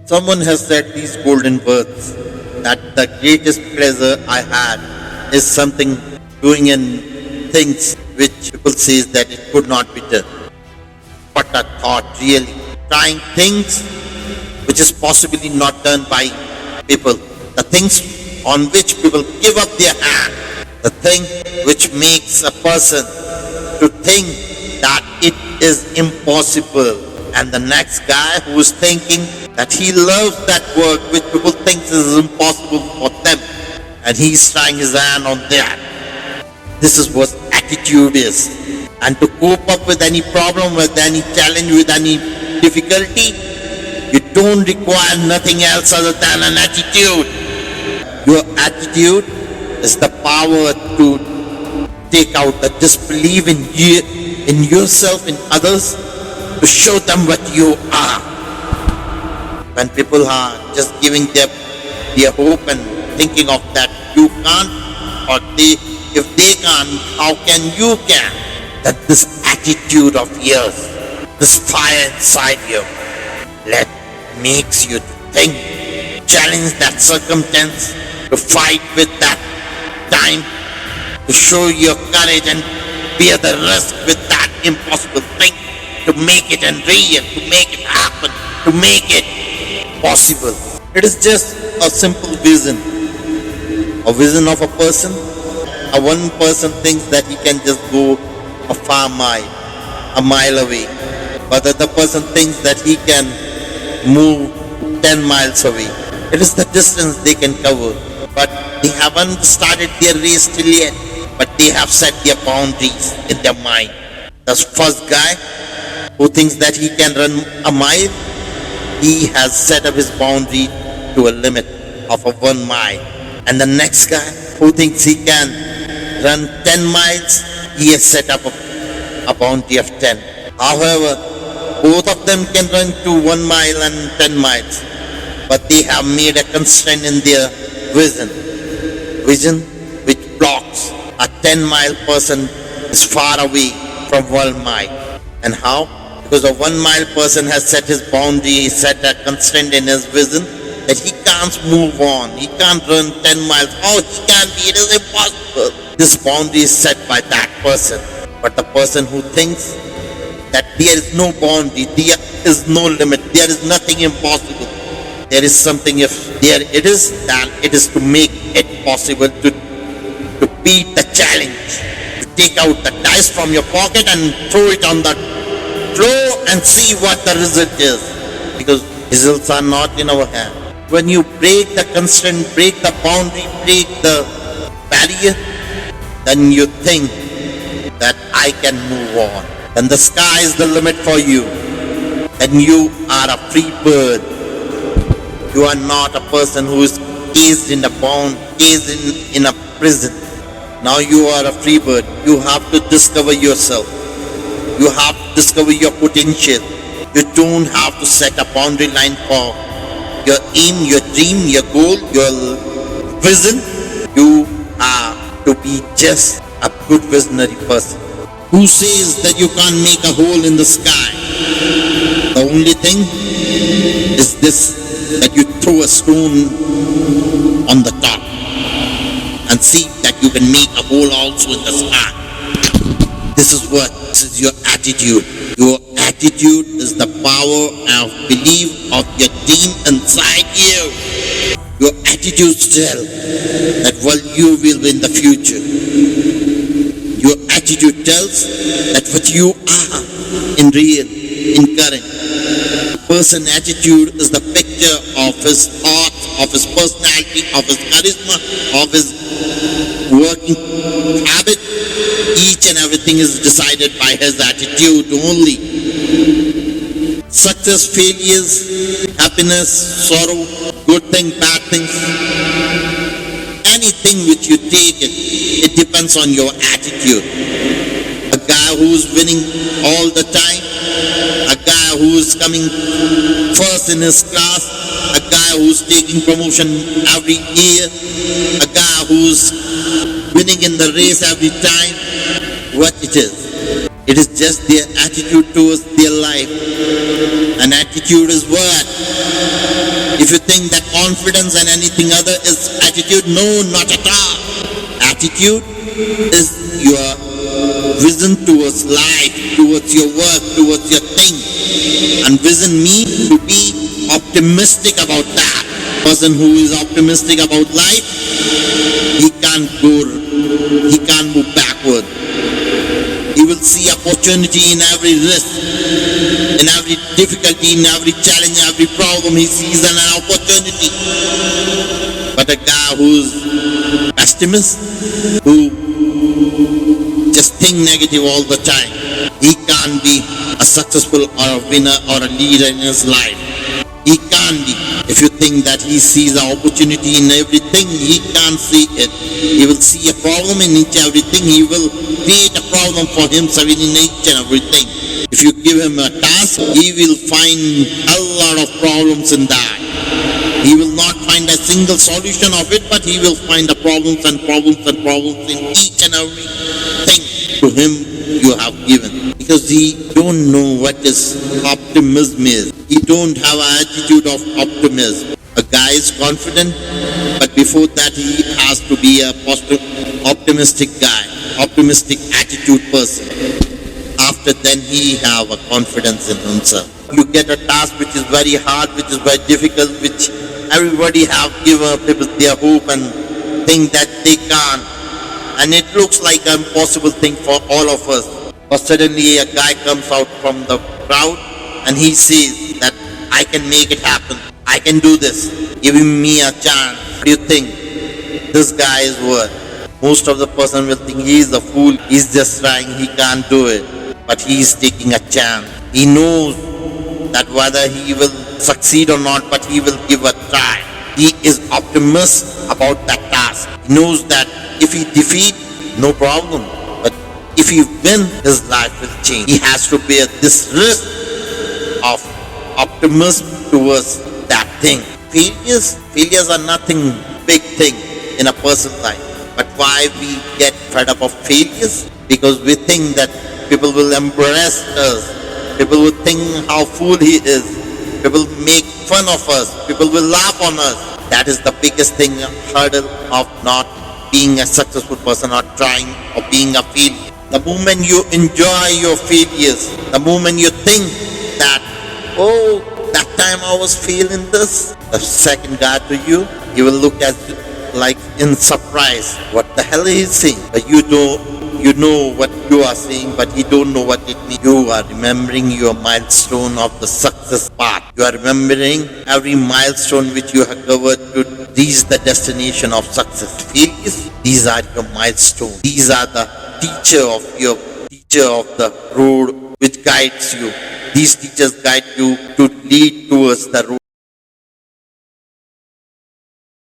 Someone has said these golden words that the greatest pleasure I had is something doing in things which people says that it could not be done. But a thought really trying things which is possibly not done by people. The things on which people give up their hand. The thing which makes a person to think that it is impossible. And the next guy who is thinking that he loves that work which people think is impossible for them. And he's trying his hand on that. This is what attitude is. And to cope up with any problem, with any challenge, with any difficulty, you don't require nothing else other than an attitude. Your attitude is the power to take out the disbelief in you, in yourself, in others, to show them what you are. When people are just giving their hope and thinking of that you can't, or if they can't, how can you can? That this attitude of yours, this fire inside you, makes you to think, challenge that circumstance, to fight with that time, to show your courage and bear the risk with that impossible thing, to make it unreal, to make it happen, to make it possible. It is just a simple vision, a vision of a person. A one person thinks that he can just go a mile away, but the other person thinks that he can move 10 miles away. It is the distance they can cover, but they haven't started their race till yet, but they have set their boundaries in their mind. The first guy who thinks that he can run a mile, he has set up his boundary to a limit of a 1 mile. And the next guy who thinks he can run 10 miles, he has set up a boundary of 10. However, both of them can run to 1 mile and 10 miles, but they have made a constraint in their vision which blocks a 10-mile person is far away from 1 mile. And how? Because a 1 mile person has set his boundary, set a constraint in his vision that he can't move on, he can't run 10 miles. How he can be? It is impossible. This boundary is set by that person. But the person who thinks that there is no boundary, there is no limit, there is nothing impossible. There is something, if there it is, then it is to make it possible to beat the challenge, to take out the dice from your pocket and throw it on the floor and see what the result is. Because results are not in our hand. When you break the constraint, break the boundary, break the barrier, then you think that I can move on. Then the sky is the limit for you. And you are a free bird. You are not a person who is caged in a bound, caged in a prison. Now you are a free bird. You have to discover yourself. You have to discover your potential. You don't have to set a boundary line for your aim, your dream, your goal, your vision. You are to be just a good visionary person. Who says that you can't make a hole in the sky? The only thing is this, that you throw a stone on the top and see that you can make a hole also in the sky. This is your attitude. Your attitude is the power of belief of your team inside you. Your attitude tells that you will win the future. Your attitude tells that what you are in real, in current. Person attitude is the picture of his thoughts, of his personality, of his charisma, of his working habit. Each and everything is decided by his attitude only. Success, failures, happiness, sorrow, good things, bad things, anything which you take it depends on your attitude. A guy who's winning all the time, a guy who's coming first in his class, a guy who's taking promotion every year, a guy who's winning in the race every time. What it is? It is just their attitude towards their life. An attitude is what? If you think that confidence and anything other is attitude, no, not at all. Attitude is your vision towards life, towards your work, towards your thing. And vision means to be optimistic about that. Person who is optimistic about life, he can't move backward. He will see opportunity in every risk, in every difficulty, in every challenge, every problem. He sees an opportunity. But a guy who's pessimist, who just think negative all the time, he can't be a successful or a winner or a leader in his life. He can't be. If you think that he sees an opportunity in everything, he can't see it. He will see a problem in each and everything. He will create a problem for himself in each and everything. If you give him a task, he will find a lot of problems in that. He will not find a single solution of it, but he will find the problems and problems and problems in each and every thing to him you have given. Because he don't know what is optimism is. He don't have an attitude of optimism. A guy is confident, but before that he has to be a positive, optimistic guy, optimistic attitude person. After then he have a confidence in himself. You get a task which is very hard, which is very difficult, which everybody have given up their hope and think that they can't. And it looks like an impossible thing for all of us. But suddenly a guy comes out from the crowd and he says that I can make it happen. I can do this. Giving me a chance. What do you think this guy is worth? Most of the person will think he is a fool. He's just trying. He can't do it. But he is taking a chance. He knows that whether he will succeed or not, but he will give a try. He is optimistic about that task. He knows that if he defeat, no problem. But if he win, his life will change. He has to bear this risk of optimism towards that thing. Failures are nothing big thing in a person's life. But why we get fed up of failures? Because we think that people will embrace us. People will think how fool he is. People will make fun of us. People will laugh on us. That is the biggest thing, hurdle of not being a successful person or trying or being a failure. The moment you enjoy your failures, the moment you think that, oh, that time I was feeling this, the second guy to you, he will look at you like in surprise. What the hell is he saying? But you know what you are saying, but you don't know what it means. You are remembering your milestone of the success path. You are remembering every milestone which you have covered to reach the destination of success. Failures, these are your milestones. These are the teacher of the road which guides you. These teachers guide you to lead towards the road